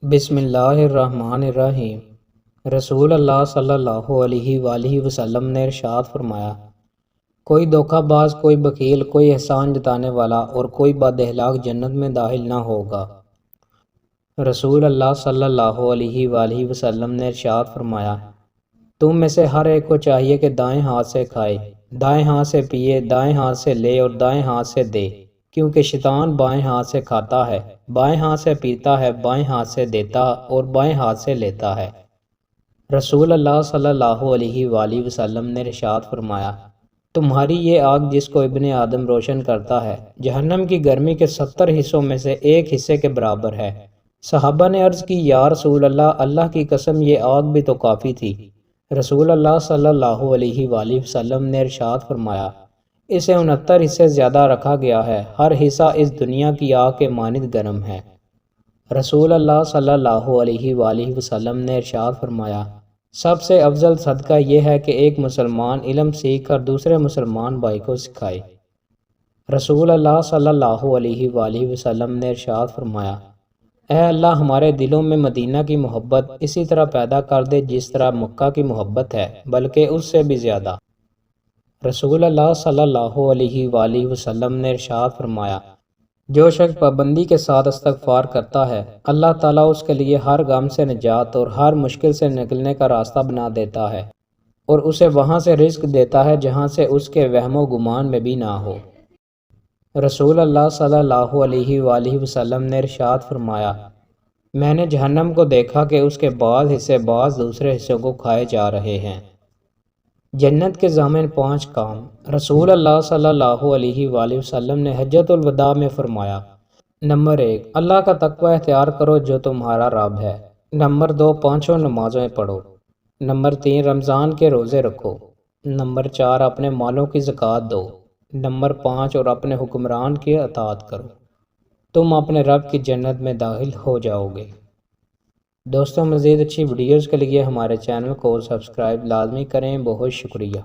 بسم اللہ الرحمن الرحیم۔ رسول اللہ صلی اللہ علیہ وآلہ وسلم نے ارشاد فرمایا، کوئی دھوکہ باز، کوئی بخیل، کوئی احسان جتانے والا اور کوئی بد اخلاق جنت میں داخل نہ ہوگا۔ رسول اللہ صلی اللہ علیہ وآلہ وسلم نے ارشاد فرمایا، تم میں سے ہر ایک کو چاہیے کہ دائیں ہاتھ سے کھائے، دائیں ہاتھ سے پیے، دائیں ہاتھ سے لے اور دائیں ہاتھ سے دے، کیونکہ شیطان بائیں ہاتھ سے کھاتا ہے، بائیں ہاتھ سے پیتا ہے، بائیں ہاتھ سے دیتا اور بائیں ہاتھ سے لیتا ہے۔ رسول اللہ صلی اللہ علیہ وآلہ وسلم نے ارشاد فرمایا، تمہاری یہ آگ جس کو ابن آدم روشن کرتا ہے، جہنم کی گرمی کے 70 حصوں میں سے ایک حصے کے برابر ہے۔ صحابہ نے عرض کی، یا رسول اللہ، اللہ کی قسم یہ آگ بھی تو کافی تھی۔ رسول اللہ صلی اللہ علیہ وآلہ وسلم نے ارشاد فرمایا، اسے 69 حصے زیادہ رکھا گیا ہے، ہر حصہ اس دنیا کی آگ کے مانند گرم ہے۔ رسول اللہ صلی اللہ علیہ وآلہ وسلم نے ارشاد فرمایا، سب سے افضل صدقہ یہ ہے کہ ایک مسلمان علم سیکھ کر دوسرے مسلمان بھائی کو سکھائے۔ رسول اللہ صلی اللہ علیہ وآلہ وسلم نے ارشاد فرمایا، اے اللہ، ہمارے دلوں میں مدینہ کی محبت اسی طرح پیدا کر دے جس طرح مکہ کی محبت ہے، بلکہ اس سے بھی زیادہ۔ رسول اللہ صلی اللہ علیہ وآلہ وسلم نے ارشاد فرمایا، جو شخص پابندی کے ساتھ استغفار کرتا ہے، اللہ تعالیٰ اس کے لیے ہر غم سے نجات اور ہر مشکل سے نکلنے کا راستہ بنا دیتا ہے اور اسے وہاں سے رزق دیتا ہے جہاں سے اس کے وہم و گمان میں بھی نہ ہو۔ رسول اللہ صلی اللہ علیہ وآلہ وسلم نے ارشاد فرمایا، میں نے جہنم کو دیکھا کہ اس کے بعض حصے بعض دوسرے حصوں کو کھائے جا رہے ہیں۔ جنت کے ضامن 5 کام۔ رسول اللہ صلی اللہ علیہ وآلہ وسلم نے حجۃ الوداع میں فرمایا، نمبر 1، اللہ کا تقوی اختیار کرو جو تمہارا رب ہے۔ نمبر 2، 5 نمازیں پڑھو۔ نمبر 3، رمضان کے روزے رکھو۔ نمبر 4، اپنے مالوں کی زکوٰۃ دو۔ نمبر 5، اور اپنے حکمران کی اطاعت کرو، تم اپنے رب کی جنت میں داخل ہو جاؤ گے۔ دوستوں، مزید اچھی ویڈیوز کے لیے ہمارے چینل کو سبسکرائب لازمی کریں۔ بہت شکریہ۔